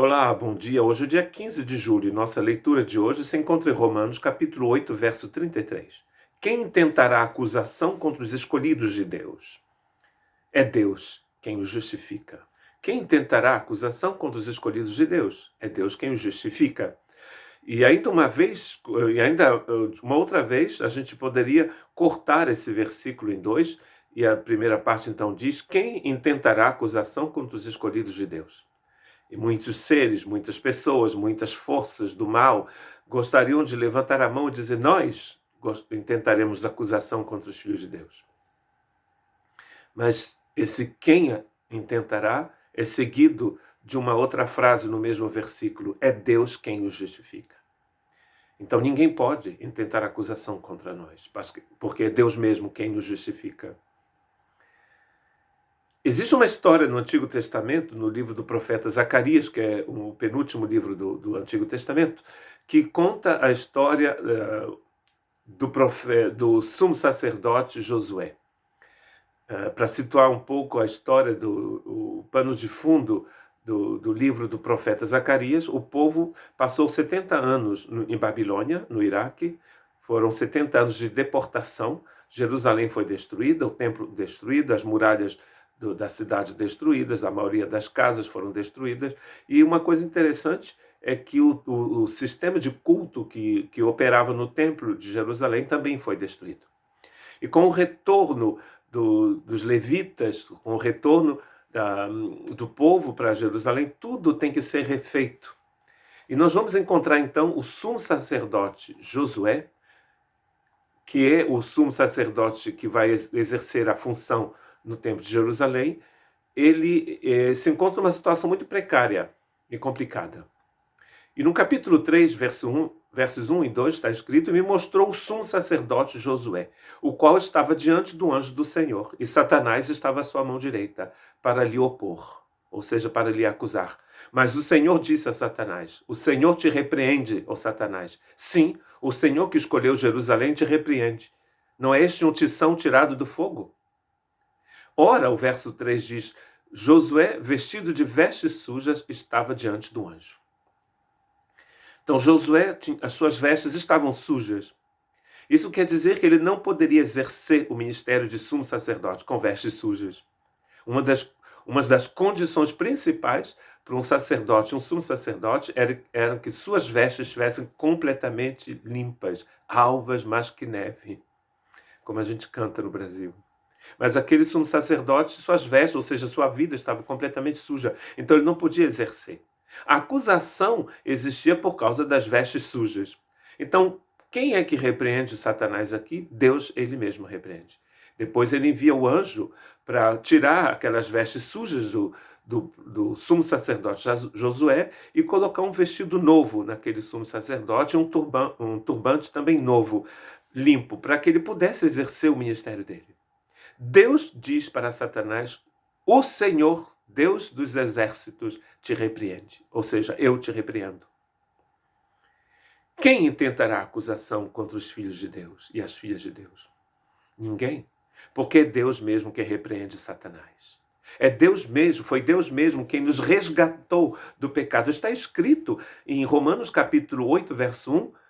Olá, bom dia. Hoje é o dia 15 de julho. Nossa leitura de hoje se encontra em Romanos, capítulo 8, verso 33. Quem intentará acusação contra os escolhidos de Deus? É Deus quem os justifica. Quem intentará acusação contra os escolhidos de Deus? É Deus quem os justifica. E ainda uma outra vez, a gente poderia cortar esse versículo em dois, e a primeira parte então diz: quem intentará acusação contra os escolhidos de Deus? E muitos seres, muitas pessoas, muitas forças do mal gostariam de levantar a mão e dizer: nós intentaremos acusação contra os filhos de Deus. Mas esse quem intentará é seguido de uma outra frase no mesmo versículo: é Deus quem os justifica. Então ninguém pode intentar acusação contra nós, porque é Deus mesmo quem nos justifica. Existe uma história no Antigo Testamento, no livro do profeta Zacarias, que é o penúltimo livro do Antigo Testamento, que conta a história do sumo sacerdote Josué. Para situar um pouco a história do pano de fundo do livro do profeta Zacarias, o povo passou 70 anos em Babilônia, no Iraque. Foram 70 anos de deportação. Jerusalém foi destruída, o templo destruído, as muralhas da cidade destruídas, a maioria das casas foram destruídas. E uma coisa interessante é que o sistema de culto que operava no templo de Jerusalém também foi destruído. E com o retorno dos levitas, com o retorno do povo para Jerusalém, tudo tem que ser refeito. E nós vamos encontrar então o sumo sacerdote Josué, que é o sumo sacerdote que vai exercer a função no templo de Jerusalém. Ele se encontra numa situação muito precária e complicada. E no capítulo 3, versos 1 e 2 está escrito: e me mostrou o sumo sacerdote Josué, o qual estava diante do anjo do Senhor, e Satanás estava à sua mão direita para lhe opor, ou seja, para lhe acusar. Mas o Senhor disse a Satanás: o Senhor te repreende, ó Satanás. Sim, o Senhor que escolheu Jerusalém te repreende. Não é este um tição tirado do fogo? Ora, o verso 3 diz: Josué, vestido de vestes sujas, estava diante do anjo. Então Josué, as suas vestes estavam sujas. Isso quer dizer que ele não poderia exercer o ministério de sumo sacerdote com vestes sujas. Uma das condições principais para um sacerdote, um sumo sacerdote, era que suas vestes estivessem completamente limpas, alvas mais que neve, como a gente canta no Brasil. Mas aquele sumo sacerdote, suas vestes, ou seja, sua vida estava completamente suja. Então ele não podia exercer. A acusação existia por causa das vestes sujas. Então, quem é que repreende Satanás aqui? Deus, ele mesmo repreende. Depois ele envia o anjo para tirar aquelas vestes sujas do sumo sacerdote Josué e colocar um vestido novo naquele sumo sacerdote, um turbante também novo, limpo, para que ele pudesse exercer o ministério dele. Deus diz para Satanás: o Senhor, Deus dos exércitos, te repreende. Ou seja, eu te repreendo. Quem intentará acusação contra os filhos de Deus e as filhas de Deus? Ninguém. Porque é Deus mesmo que repreende Satanás. É Deus mesmo, foi Deus mesmo quem nos resgatou do pecado. Está escrito em Romanos capítulo 8, verso 1.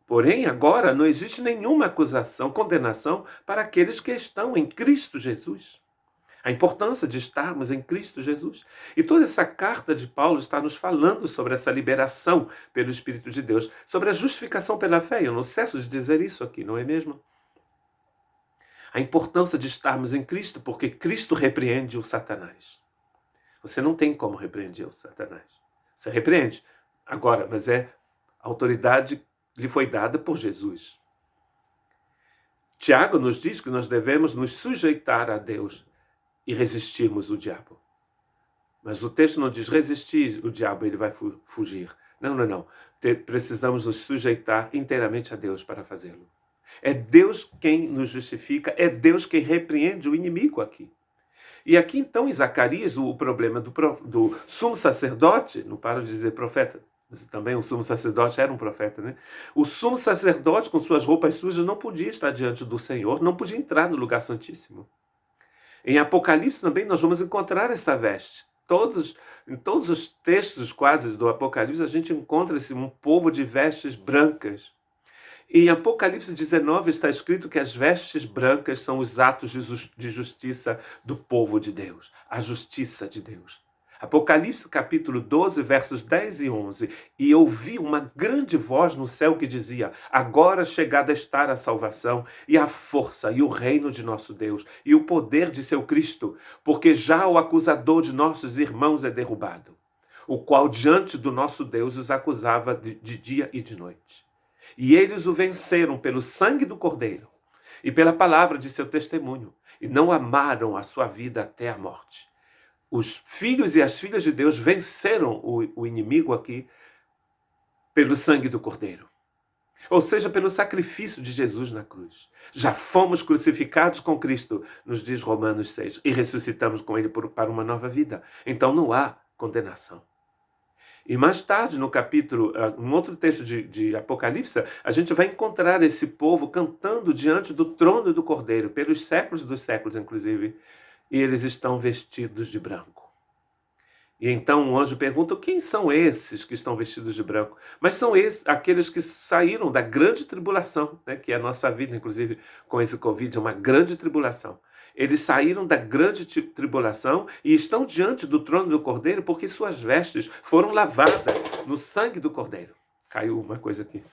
Porém, agora não existe nenhuma acusação, condenação para aqueles que estão em Cristo Jesus. A importância de estarmos em Cristo Jesus. E toda essa carta de Paulo está nos falando sobre essa liberação pelo Espírito de Deus, sobre a justificação pela fé. Eu não cesso de dizer isso aqui, não é mesmo? A importância de estarmos em Cristo, porque Cristo repreende o Satanás. Você não tem como repreender o Satanás. Você repreende agora, mas a autoridade lhe foi dada por Jesus. Tiago nos diz que nós devemos nos sujeitar a Deus e resistirmos o diabo. Mas o texto não diz resistir o diabo, ele vai fugir. Não. Precisamos nos sujeitar inteiramente a Deus para fazê-lo. É Deus quem nos justifica, é Deus quem repreende o inimigo aqui. E aqui então em Zacarias, o problema do sumo sacerdote, não paro de dizer profeta, também o sumo sacerdote era um profeta, né? O sumo sacerdote com suas roupas sujas não podia estar diante do Senhor, não podia entrar no lugar santíssimo. Em Apocalipse também nós vamos encontrar essa veste em todos os textos quase do Apocalipse, a gente encontra um povo de vestes brancas. E em Apocalipse 19 está escrito que as vestes brancas são os atos de justiça do povo de Deus, a justiça de Deus. Apocalipse capítulo 12, versos 10 e 11. E ouvi uma grande voz no céu que dizia: agora chegada está a salvação e a força e o reino de nosso Deus e o poder de seu Cristo, porque já o acusador de nossos irmãos é derrubado, o qual diante do nosso Deus os acusava de dia e de noite. E eles o venceram pelo sangue do Cordeiro e pela palavra de seu testemunho, e não amaram a sua vida até a morte. Os filhos e as filhas de Deus venceram o inimigo aqui pelo sangue do Cordeiro. Ou seja, pelo sacrifício de Jesus na cruz. Já fomos crucificados com Cristo, nos diz Romanos 6, e ressuscitamos com ele para uma nova vida. Então não há condenação. E mais tarde, no capítulo, um outro texto de Apocalipse, a gente vai encontrar esse povo cantando diante do trono do Cordeiro, pelos séculos dos séculos, inclusive, e eles estão vestidos de branco. E então o anjo pergunta: quem são esses que estão vestidos de branco? Mas são aqueles que saíram da grande tribulação, né, que é a nossa vida, inclusive, com esse Covid, é uma grande tribulação. Eles saíram da grande tribulação e estão diante do trono do Cordeiro porque suas vestes foram lavadas no sangue do Cordeiro. Caiu uma coisa aqui.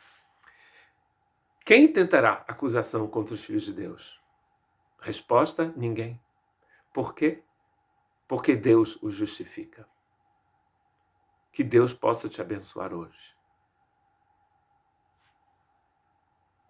Quem tentará acusação contra os filhos de Deus? Resposta: ninguém. Por quê? Porque Deus os justifica. Que Deus possa te abençoar hoje.